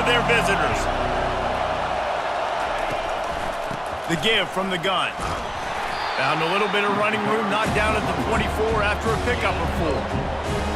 for their visitors. The give from the gun. Found a little bit of running room, knocked down at the 24 after a pickup of 4.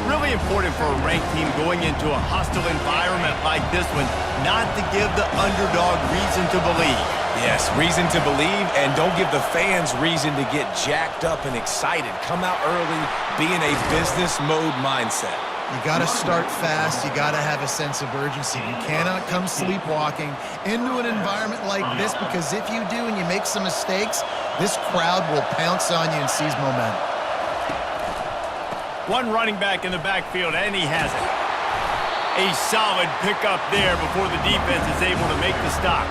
Really important for a ranked team going into a hostile environment like this one, not to give the underdog reason to believe. Yes, reason to believe, and don't give the fans reason to get jacked up and excited. Come out early, be in a business mode mindset. You got to start fast. You got to have a sense of urgency. You cannot come sleepwalking into an environment like this, because if you do and you make some mistakes, this crowd will pounce on you and seize momentum. One running back in the backfield, and he has it. A solid pickup there before the defense is able to make the stop.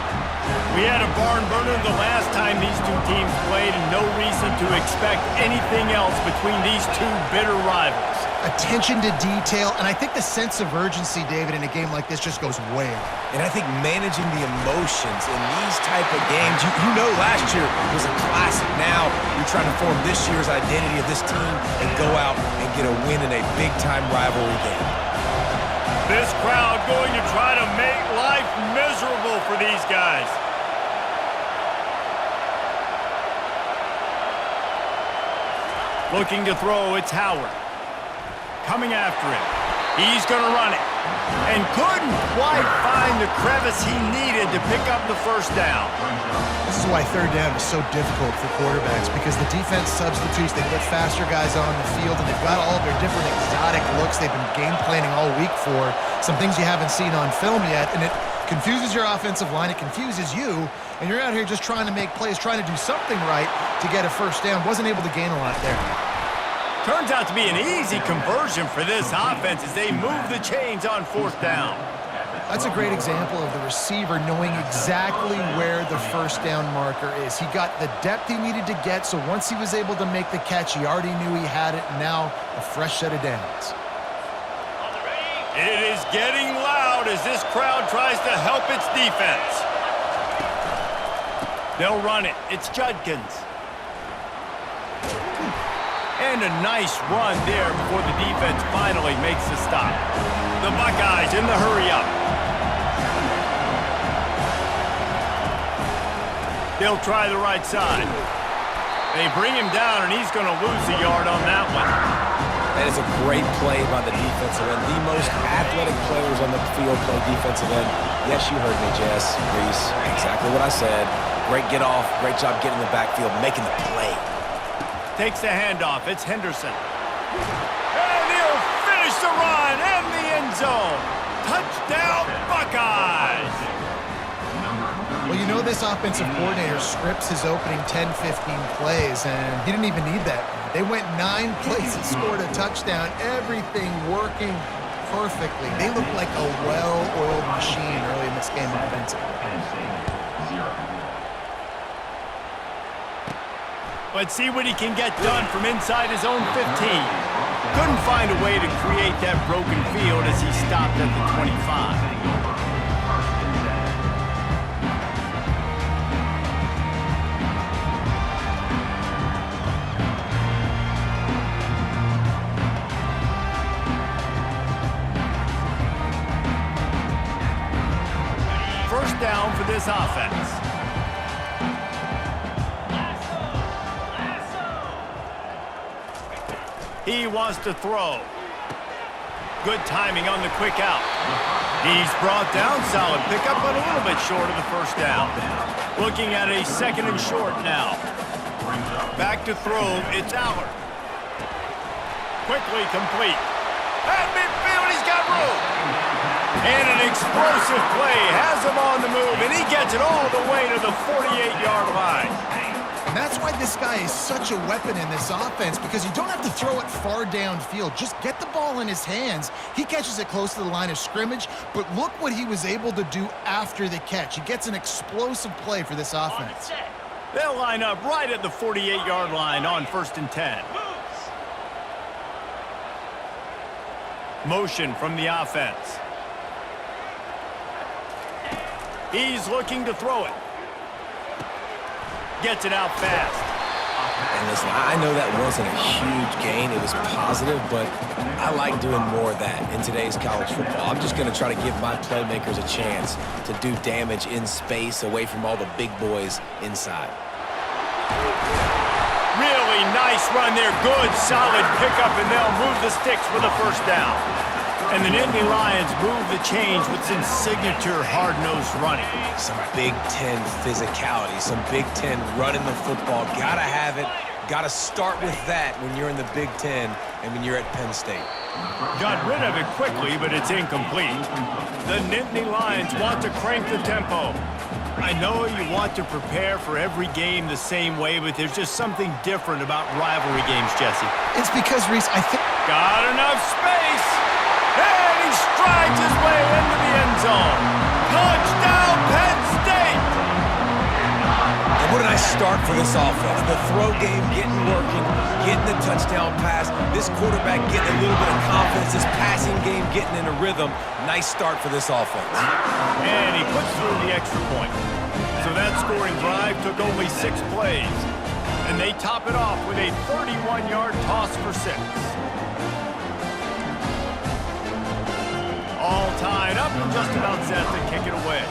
We had a barn burner the last time these two teams played, and no reason to expect anything else between these two bitter rivals. Attention to detail, and I think the sense of urgency, David, in a game like this just goes way up. And I think managing the emotions in these type of games, you know last year was a classic. Now you're trying to form this year's identity of this team and go out and get a win in a big-time rivalry game. This crowd going to try to make life miserable for these guys. Looking to throw, it's Howard. Coming after him. He's going to run it. And couldn't quite find the crevice he needed to pick up the first down. This is why third down is so difficult for quarterbacks, because the defense substitutes. They put faster guys on the field, and they've got all their different exotic looks they've been game planning all week for. Some things you haven't seen on film yet, and it confuses your offensive line. It confuses you, and you're out here just trying to make plays, trying to do something right to get a first down. Wasn't able to gain a lot there. Turns out to be an easy conversion for this offense as they move the chains on fourth down. That's a great example of the receiver knowing exactly where the first down marker is. He got the depth he needed to get, so once he was able to make the catch, he already knew he had it, and now a fresh set of downs. It is getting loud as this crowd tries to help its defense. They'll run it. It's Judkins. And a nice run there before the defense finally makes the stop. The Buckeyes in the hurry-up. They'll try the right side. They bring him down, and he's going to lose a yard on that one. That is a great play by the defensive end. The most athletic players on the field play defensive end. Yes, you heard me, Jess, Reese. Exactly what I said. Great get off. Great job getting in the backfield, making the play. Takes the handoff. It's Henderson. And he'll finish the run in the end zone. Touchdown, Buckeyes! Well, you know this offensive coordinator scripts his opening 10, 15 plays, and he didn't even need that. They went 9 plays and scored a touchdown. Everything working perfectly. They look like a well-oiled machine early in this game offensively. Let's see what he can get done from inside his own 15. Couldn't find a way to create that broken field as he stopped at the 25. First down for this offense. He wants to throw. Good timing on the quick out. He's brought down, solid pickup, but a little bit short of the first down. Looking at a second and short now. Back to throw, it's Allard. Quickly complete. At midfield, he's got room. And an explosive play has him on the move, and he gets it all the way to the 48-yard line. And that's why this guy is such a weapon in this offense, because you don't have to throw it far downfield. Just get the ball in his hands. He catches it close to the line of scrimmage, but look what he was able to do after the catch. He gets an explosive play for this offense. They'll line up right at the 48-yard line on 1st and 10. Motion from the offense. He's looking to throw it. Gets it out fast. And listen, I know that wasn't a huge gain. It was positive, but I like doing more of that in today's college football. I'm just going to try to give my playmakers a chance to do damage in space away from all the big boys inside. Really nice run there. Good, solid pickup, and they'll move the sticks with a first down. And the Nittany Lions move the change with some signature hard-nosed running. Some Big Ten physicality, some Big Ten running the football. Gotta have it. Gotta start with that when you're in the Big Ten and when you're at Penn State. Got rid of it quickly, but it's incomplete. The Nittany Lions want to crank the tempo. I know you want to prepare for every game the same way, but there's just something different about rivalry games, Jesse. It's because, Reese, I think... Got enough space! And he strides his way into the end zone. Touchdown, Penn State! And what a nice start for this offense. The throw game getting working, getting the touchdown pass. This quarterback getting a little bit of confidence. This passing game getting in a rhythm. Nice start for this offense. And he puts through the extra point. So that scoring drive took only 6 plays. And they top it off with a 31-yard toss for 6. All tied up and just about set to kick it away.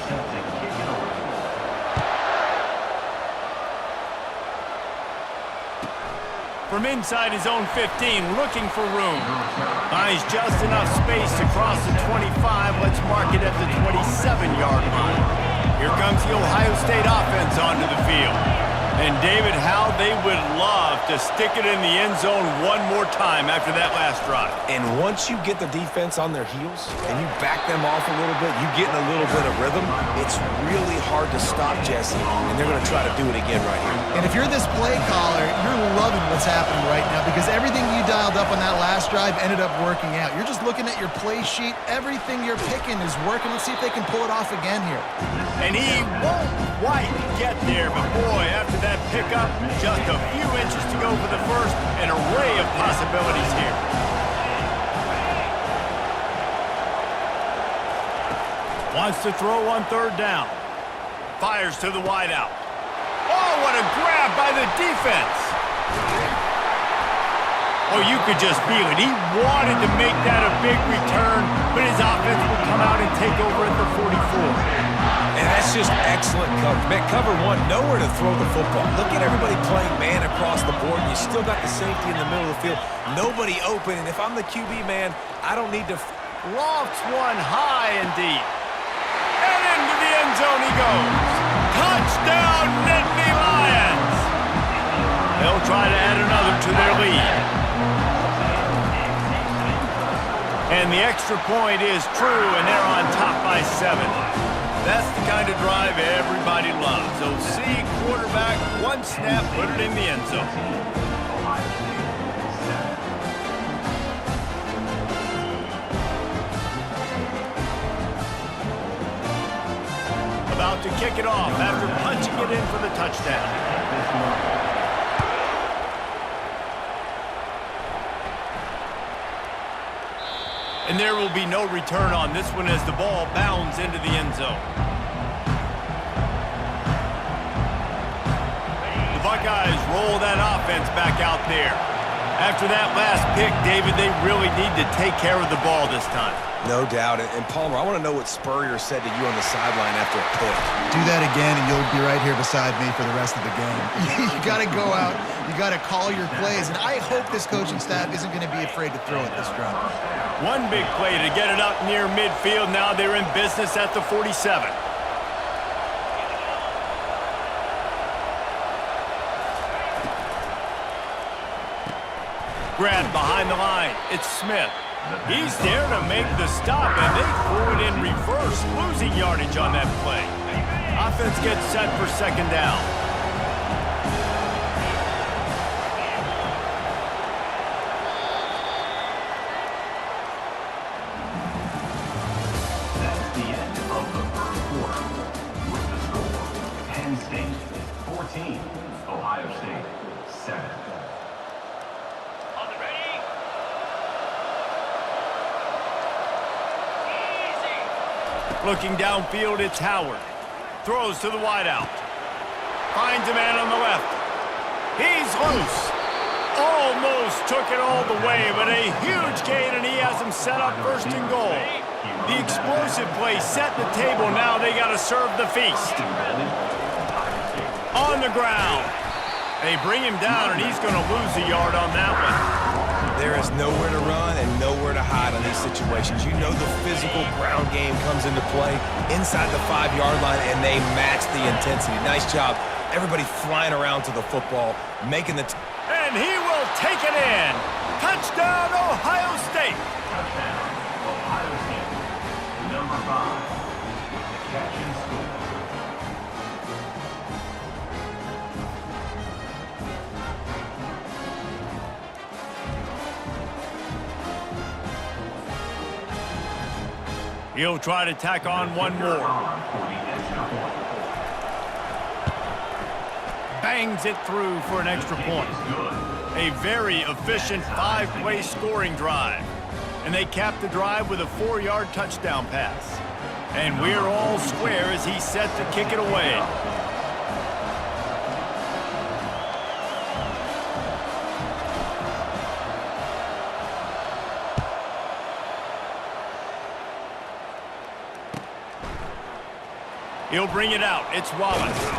From inside his own 15, looking for room. Finds just enough space to cross the 25. Let's mark it at the 27-yard line. Here comes the Ohio State offense onto the field. And David, how they would love to stick it in the end zone one more time after that last drive. And once you get the defense on their heels and you back them off a little bit, you get in a little bit of rhythm, it's really hard to stop Jesse, and they're going to try to do it again right here. And if you're this play caller, you're loving what's happening right now because everything you dialed up on that last drive ended up working out. You're just looking at your play sheet. Everything you're picking is working. Let's see if they can pull it off again here. And he won't quite get there, but boy, after that pickup, just a few inches to go for the first, an array of possibilities here. Wants to throw on 3rd down. Fires to the wideout. Oh, what a grab by the defense. Oh, you could just feel it. He wanted to make that a big return, but his offense will come out and take over at the 44. And that's just excellent coverage. Man, cover 1, nowhere to throw the football. Look at everybody playing man across the board. You still got the safety in the middle of the field. Nobody open, and if I'm the QB, man, I don't need to... Lofts one high and deep. And into the end zone he goes. Touchdown, Nittany Lions! They'll try to add another to their lead. And the extra point is true, and they're on top by 7. That's the kind of drive everybody loves. So see quarterback, one snap, put it in the end zone. About to kick it off after punching it in for the touchdown. And there will be no return on this one as the ball bounds into the end zone. The Buckeyes roll that offense back out there. After that last pick, David, they really need to take care of the ball this time. No doubt. And Palmer, I want to know what Spurrier said to you on the sideline after a pick. Do that again, and you'll be right here beside me for the rest of the game. You got to go out. You got to call your plays, and I hope this coaching staff isn't going to be afraid to throw it this drive. One big play to get it up near midfield. Now they're in business at the 47. Grabbed behind the line. It's Smith. He's there to make the stop, and they threw it in reverse, losing yardage on that play. Offense gets set for 2nd down. That's the end of the 1st quarter. With the score, Penn State 14, Ohio State 7. Looking downfield, it's Howard. Throws to the wideout. Finds a man on the left. He's loose. Almost took it all the way, but a huge gain, and he has him set up first and goal. The explosive play set the table. Now they got to serve the feast. On the ground. They bring him down, and he's going to lose a yard on that one. There is nowhere to run and nowhere to hide on these situations. You know the physical ground game comes into play inside the 5-yard line, and they match the intensity. Nice job. Everybody flying around to the football, making the... And he will take it in. Touchdown, Ohio State. Touchdown, Ohio State. Number 5. Catch and score. He'll try to tack on one more. Bangs it through for an extra point. A very efficient 5-play scoring drive. And they cap the drive with a 4-yard touchdown pass. And we're all square as he's set to kick it away. He'll bring it out. It's Wallace.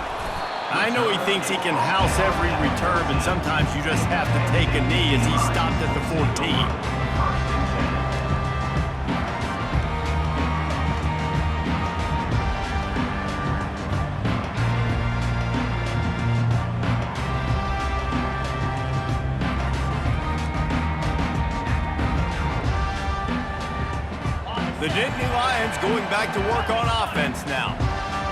I know he thinks he can house every return, but sometimes you just have to take a knee as he stopped at the 14. The Nittany Lions going back to work on offense now.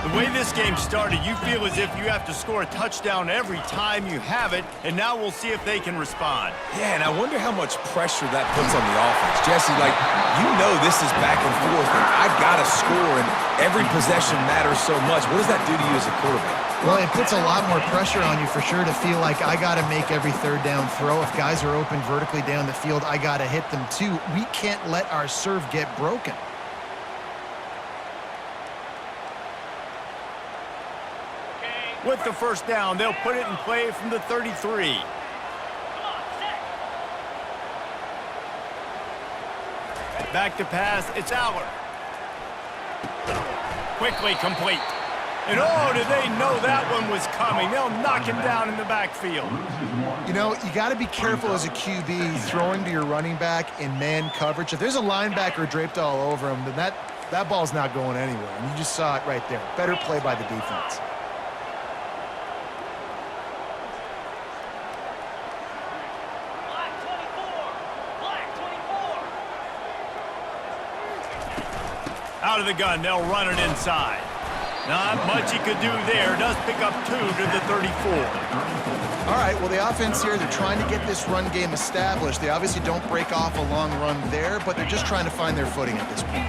The way this game started, you feel as if you have to score a touchdown every time you have it, and now we'll see if they can respond. Yeah, and I wonder how much pressure that puts on the offense. Jesse, like, you know this is back and forth, and I got to score, and every possession matters so much. What does that do to you as a quarterback? Well, it puts a lot more pressure on you for sure to feel like I got to make every third down throw. If guys are open vertically down the field, I got to hit them too. We can't let our serve get broken. With the first down, they'll put it in play from the 33. Back to pass, it's Aller. Quickly complete. And oh, did they know that one was coming. They'll knock him down in the backfield. You know, you got to be careful as a QB throwing to your running back in man coverage. If there's a linebacker draped all over him, then that ball's not going anywhere. And you just saw it right there. Better play by the defense. Out of the gun, they'll run it inside. Not much he could do there. Does pick up 2 to the 34. All right, well, the offense here, they're trying to get this run game established. They obviously don't break off a long run there, but they're just trying to find their footing at this point.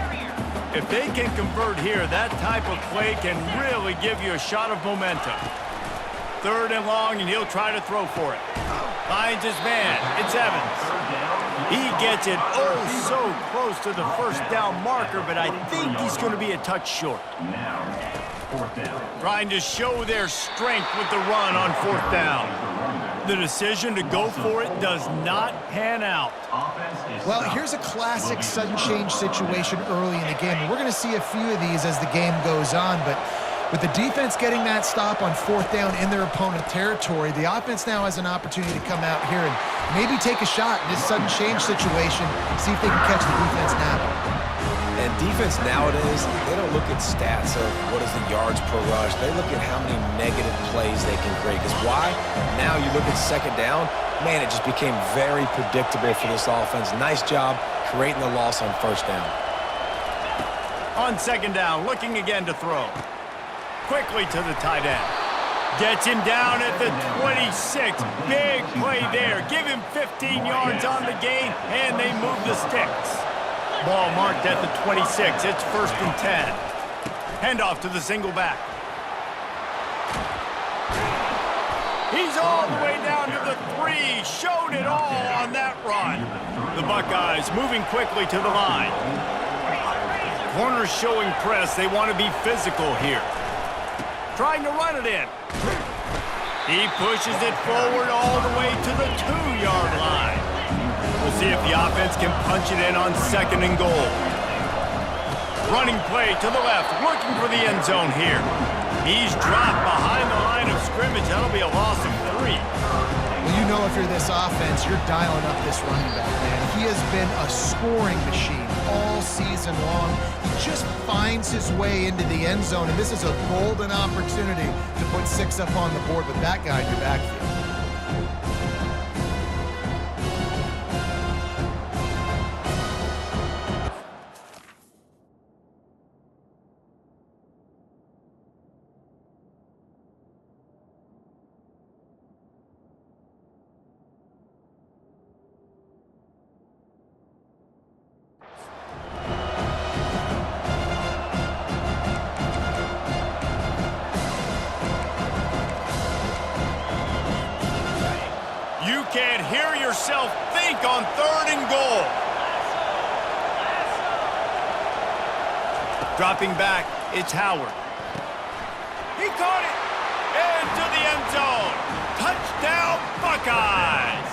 If they can convert here, that type of play can really give you a shot of momentum. 3rd and long, and he'll try to throw for it. Finds his man. It's Evans. He gets it oh so close to the first down marker, but I think he's going to be a touch short. Now, 4th down. Trying to show their strength with the run on 4th down. The decision to go for it does not pan out. Well, here's a classic sudden change situation early in the game. And we're going to see a few of these as the game goes on, but with the defense getting that stop on 4th down in their opponent territory, the offense now has an opportunity to come out here and maybe take a shot in this sudden change situation, see if they can catch the defense napping. And defense nowadays, they don't look at stats of what is the yards per rush. They look at how many negative plays they can create. Because why? Now you look at 2nd down, man, it just became very predictable for this offense. Nice job creating the loss on 1st down. On 2nd down, looking again to throw. Quickly to the tight end. Gets him down at the 26. Big play there. Give him 15 yards on the gain, and they move the sticks. Ball marked at the 26. It's 1st and 10. Handoff to the single back. He's all the way down to the 3. Showed it all on that run. The Buckeyes moving quickly to the line. Corners showing press. They want to be physical here. Trying to run it in. He pushes it forward all the way to the 2-yard line. We'll see if the offense can punch it in on 2nd and goal. Running play to the left, looking for the end zone here. He's dropped behind the line of scrimmage. That'll be a loss of 3. Well, you know if you're this offense, you're dialing up this running back, man. He has been a scoring machine all season long. He just finds his way into the end zone, and this is a golden opportunity to put 6 up on the board with that guy in your backfield. You can't hear yourself think on 3rd and goal. Dropping back, it's Howard. He caught it into the end zone. Touchdown, Buckeyes.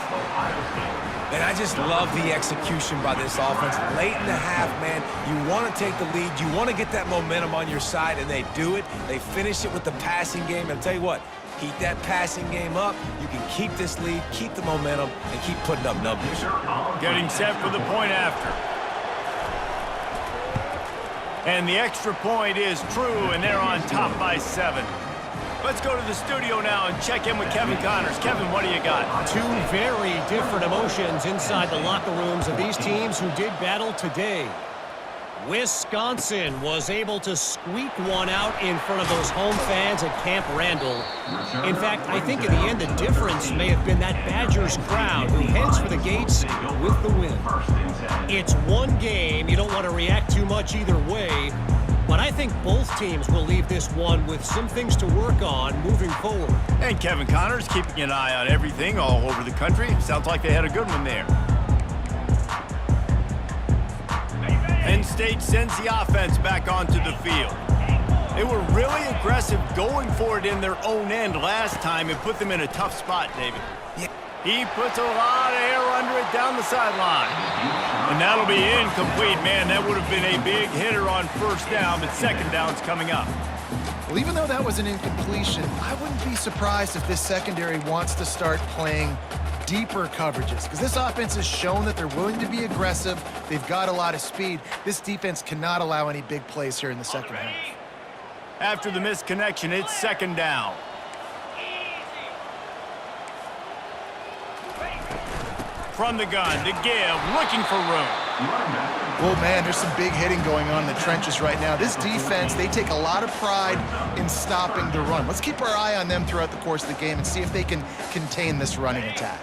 Man, I just love the execution by this offense. Late in the half, man, you want to take the lead. You want to get that momentum on your side, and they do it. They finish it with the passing game. And I'll tell you what, keep that passing game up. You can keep this lead, keep the momentum, and keep putting up numbers. Getting set for the point after. And the extra point is true, and they're on top by 7. Let's go to the studio now and check in with Kevin Connors. Kevin, what do you got? 2 very different emotions inside the locker rooms of these teams who did battle today. Wisconsin was able to squeak one out in front of those home fans at Camp Randall. In fact, I think in the end the difference may have been that Badgers crowd who heads for the gates with the win. It's one game. You don't want to react too much either way. But I think both teams will leave this one with some things to work on moving forward. And Kevin Connors keeping an eye on everything all over the country. Sounds like they had a good one there. Penn State sends the offense back onto the field. They were really aggressive going for it in their own end last time and put them in a tough spot, David. He puts a lot of air under it down the sideline. And that'll be incomplete. Man, that would have been a big hitter on 1st down, but 2nd down's coming up. Well, even though that was an incompletion, I wouldn't be surprised if this secondary wants to start playing deeper coverages, because this offense has shown that they're willing to be aggressive. They've got a lot of speed. This defense cannot allow any big plays here in the second half. After the missed connection, it's 2nd down. From the gun to give, looking for room. Well, man, there's some big hitting going on in the trenches right now. This defense, they take a lot of pride in stopping the run. Let's keep our eye on them throughout the course of the game and see if they can contain this running attack.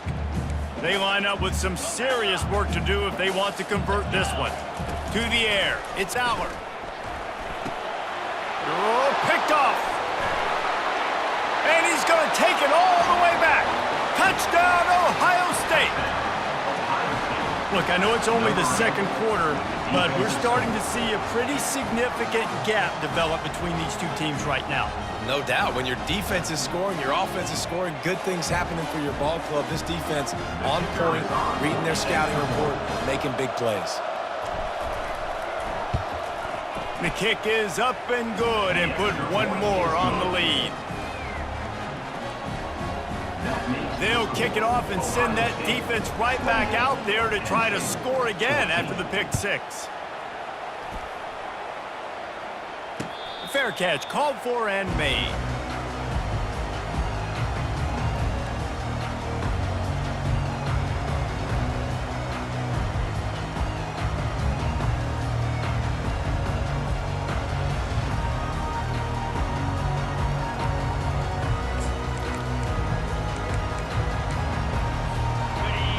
They line up with some serious work to do if they want to convert this one. To the air, it's Aller. Oh, picked off. And he's going to take it all the way back. Touchdown, Ohio State. Look, I know it's only the 2nd quarter, but we're starting to see a pretty significant gap develop between these two teams right now. No doubt. When your defense is scoring, your offense is scoring, good things happening for your ball club. This defense on point, reading their scouting report, making big plays. The kick is up and good and put one more on the lead. They'll kick it off and send that defense right back out there to try to score again after the pick 6. Fair catch, called for and made.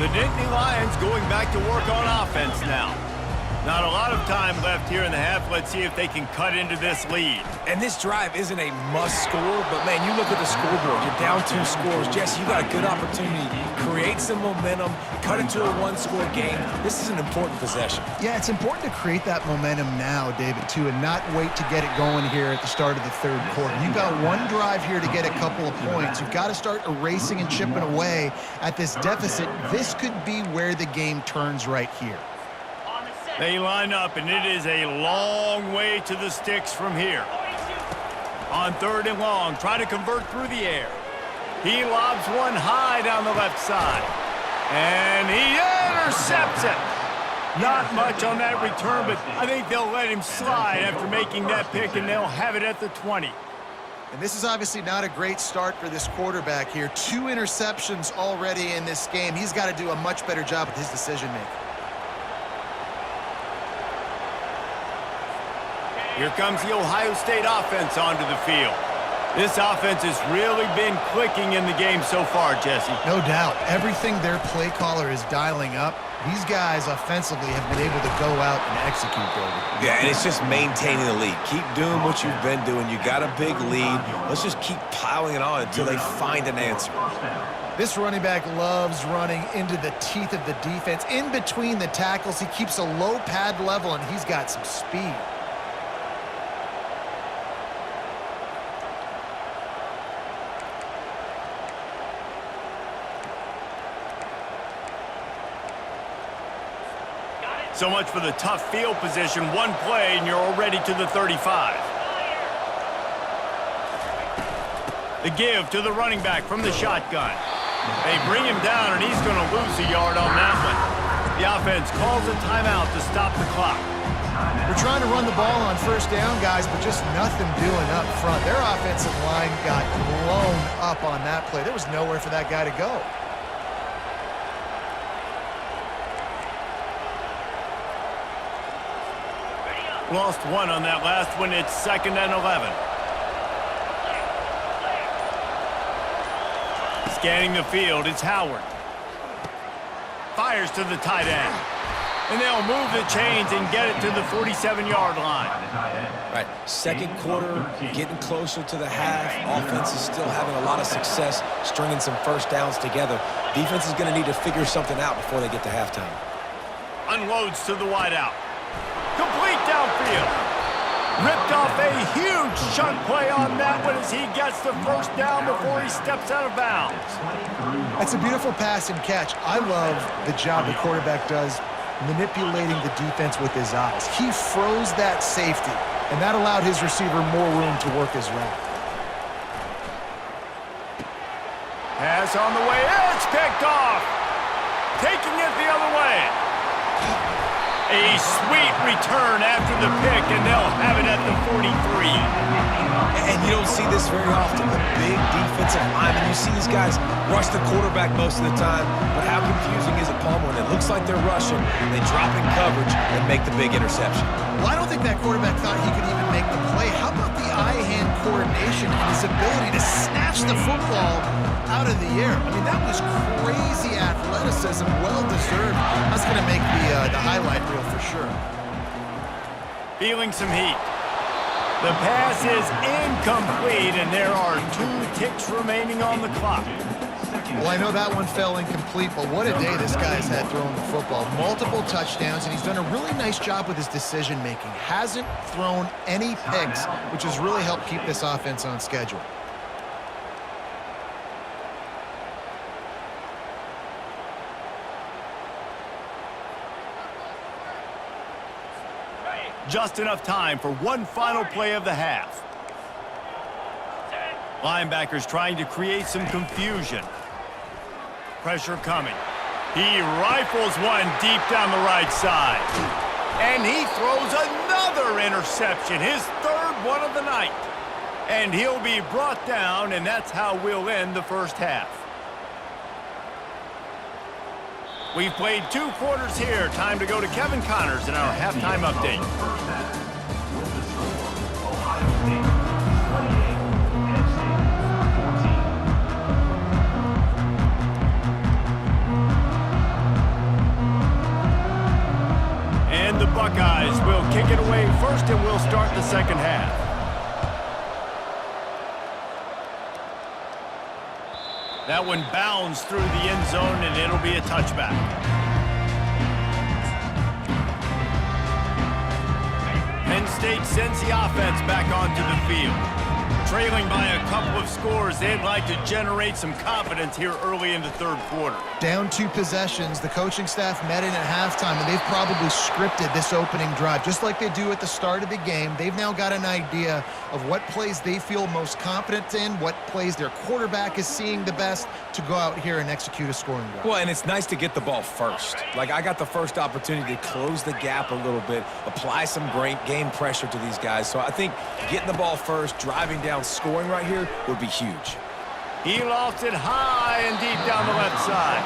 The Nittany Lions going back to work on offense now. Not a lot of time left here in the half. Let's see if they can cut into this lead. And this drive isn't a must score, but man, you look at the scoreboard. You're down 2 scores. Jesse, you got a good opportunity. Create some momentum, cut into a 1-score game. This is an important possession. Yeah, it's important to create that momentum now, David, too, and not wait to get it going here at the start of the third quarter. You've got one drive here to get a couple of points. You've got to start erasing and chipping away at this deficit. This could be where the game turns right here. They line up, and it is a long way to the sticks from here. On 3rd and long, try to convert through the air. He lobs one high down the left side. And he intercepts it. Not much on that return, but I think they'll let him slide after making that pick, and they'll have it at the 20. And this is obviously not a great start for this quarterback here. 2 interceptions already in this game. He's got to do a much better job with his decision-making. Here comes the Ohio State offense onto the field. This offense has really been clicking in the game so far, Jesse. No doubt. Everything their play caller is dialing up, these guys offensively have been able to go out and execute, David. Yeah, and it's just maintaining the lead. Keep doing what you've been doing. You got a big lead. Let's just keep piling it on until they find an answer. This running back loves running into the teeth of the defense. In between the tackles, he keeps a low pad level, and he's got some speed. So much for the tough field position. One play, and you're already to the 35. The give to the running back from the shotgun. They bring him down, and he's going to lose a yard on that one. The offense calls a timeout to stop the clock. We're trying to run the ball on 1st down, guys, but just nothing doing up front. Their offensive line got blown up on that play. There was nowhere for that guy to go. Lost one on that last one. It's 2nd and 11. Scanning the field, it's Howard. Fires to the tight end. And they'll move the chains and get it to the 47-yard line. Right, 2nd quarter, getting closer to the half. Offense is still having a lot of success stringing some 1st downs together. Defense is going to need to figure something out before they get to halftime. Unloads to the wideout. Complete downfield. Ripped off a huge chunk play on that one as he gets the 1st down before he steps out of bounds. That's a beautiful pass and catch. I love the job the quarterback does manipulating the defense with his eyes. He froze that safety, and that allowed his receiver more room to work his route. Pass on the way. It's picked off. Taking it the other way. A sweet return after the pick, and they'll have it at the 43. And you don't see this very often. The big defensive linemen, you see these guys rush the quarterback most of the time, but how confusing is it, Paul, when it looks like they're rushing, they drop in coverage and make the big interception? Well, I don't think that quarterback thought he could even make the play. How about the eye-hand coordination and his ability to snatch the football out of the air? I mean, that was crazy athleticism, well-deserved. That's going to make the highlight reel for sure. Feeling some heat. The pass is incomplete, and there are 2 ticks remaining on the clock. Well, I know that one fell incomplete, but what a day this guy's had throwing the football. Multiple touchdowns, and he's done a really nice job with his decision-making. Hasn't thrown any picks, which has really helped keep this offense on schedule. Just enough time for one final play of the half. Linebackers trying to create some confusion. Pressure coming. He rifles one deep down the right side. And he throws another interception, his 3rd one of the night. And he'll be brought down, and that's how we'll end the 1st half. We've played 2 quarters here. Time to go to Kevin Connors in our halftime update. And the Buckeyes start the second half. That one bounds through the end zone, and it'll be a touchback. Penn State sends the offense back onto the field. Trailing by a couple of scores, they'd like to generate some confidence here early in the third quarter. Down 2 possessions, the coaching staff met in at halftime, and they've probably scripted this opening drive, just like they do at the start of the game. They've now got an idea of what plays they feel most confident in, what plays their quarterback is seeing the best to go out here and execute a scoring drive. Well, and it's nice to get the ball first. Like, I got the first opportunity to close the gap a little bit, apply some great game pressure to these guys. So I think getting the ball first, driving down, scoring right here would be huge. He lofts it high and deep down the left side.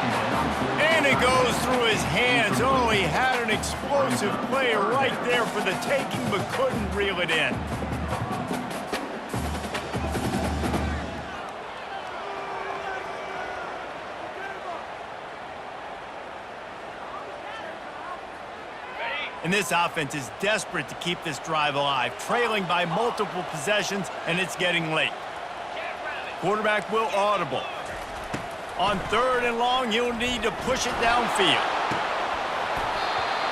And it goes through his hands. Oh, he had an explosive play right there for the taking, but couldn't reel it in. And this offense is desperate to keep this drive alive, trailing by multiple possessions, and it's getting late. Quarterback will audible. On 3rd and long, he'll need to push it downfield.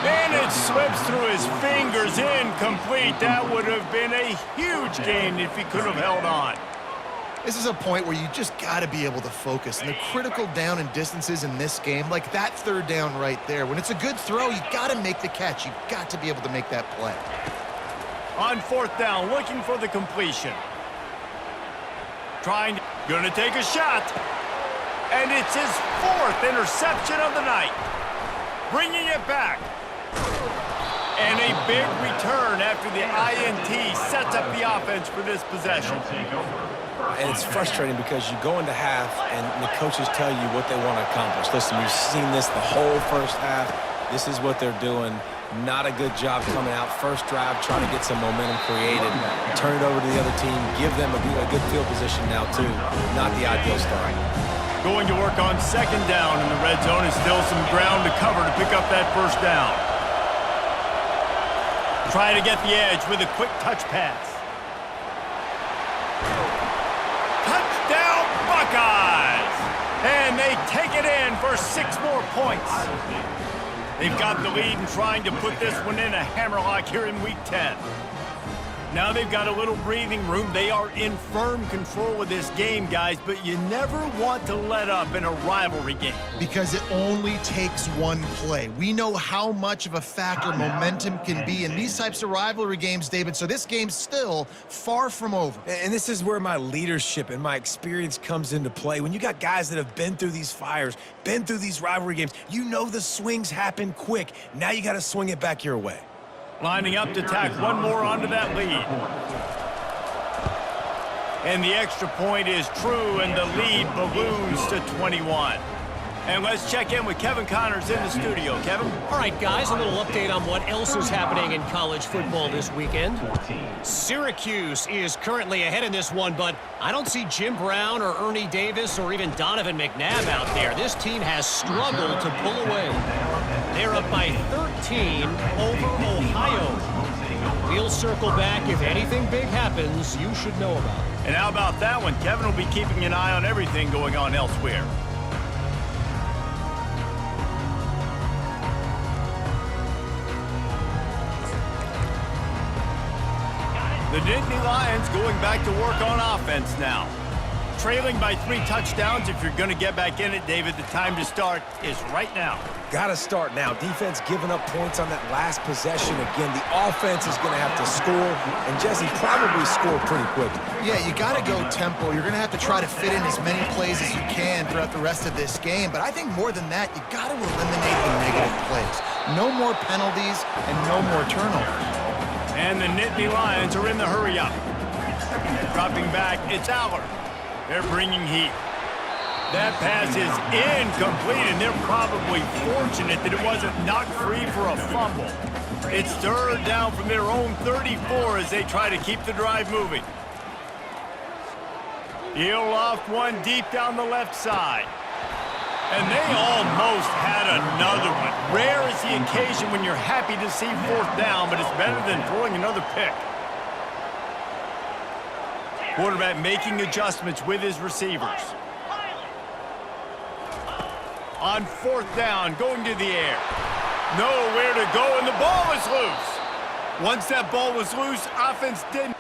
And it slips through his fingers, incomplete. That would have been a huge gain if he could have held on. This is a point where you just got to be able to focus. And the critical down and distances in this game, like that 3rd down right there, when it's a good throw, you got to make the catch. You've got to be able to make that play. On 4th down, looking for the completion. Gonna take a shot. And it's his 4th interception of the night. Bringing it back. And a big return after the INT sets up the offense for this possession. And it's frustrating because you go into half and the coaches tell you what they want to accomplish. Listen, we've seen this the whole first half. This is what they're doing. Not a good job coming out. First drive, trying to get some momentum created. Turn it over to the other team. Give them a good field position now, too. Not the ideal start. Going to work on 2nd down in the red zone. Is still some ground to cover to pick up that 1st down. Trying to get the edge with a quick touch pass. Touchdown, Buckeyes! And they take it in for 6 more points. They've got the lead and trying to put this one in a hammerlock here in Week 10. Now they've got a little breathing room. They are in firm control of this game, guys, but you never want to let up in a rivalry game. Because it only takes one play. We know how much of a factor momentum can be in these types of rivalry games, David, so this game's still far from over. And this is where my leadership and my experience comes into play. When you got guys that have been through these fires, been through these rivalry games, you know the swings happen quick. Now you got to swing it back your way. Lining up to tack one more onto that lead. And the extra point is true, and the lead balloons to 21. And let's check in with Kevin Connors in the studio. Kevin? All right, guys, a little update on what else is happening in college football this weekend. Syracuse is currently ahead in this one, but I don't see Jim Brown or Ernie Davis or even Donovan McNabb out there. This team has struggled to pull away. They're up by 13 over Ohio. We'll circle back. If anything big happens, you should know about it. And how about that one? Kevin will be keeping an eye on everything going on elsewhere. The Nittany Lions going back to work on offense now. Trailing by 3 touchdowns. If you're going to get back in it, David, the time to start is right now. Got to start now. Defense giving up points on that last possession. Again, the offense is going to have to score, and Jesse probably score pretty quick. Yeah, you got to go tempo. You're going to have to try to fit in as many plays as you can throughout the rest of this game. But I think more than that, you got to eliminate the negative plays. No more penalties and no more turnovers. And the Nittany Lions are in the hurry-up. Dropping back, it's Aller. They're bringing heat. That pass is incomplete, and they're probably fortunate that it wasn't knocked free for a fumble. It's 3rd down from their own 34 as they try to keep the drive moving. He'll loft one deep down the left side. And they almost had another one. Rare is the occasion when you're happy to see 4th down, but it's better than throwing another pick. Quarterback making adjustments with his receivers. On 4th down, going to the air. Nowhere to go, and the ball is loose. Once that ball was loose, offense didn't.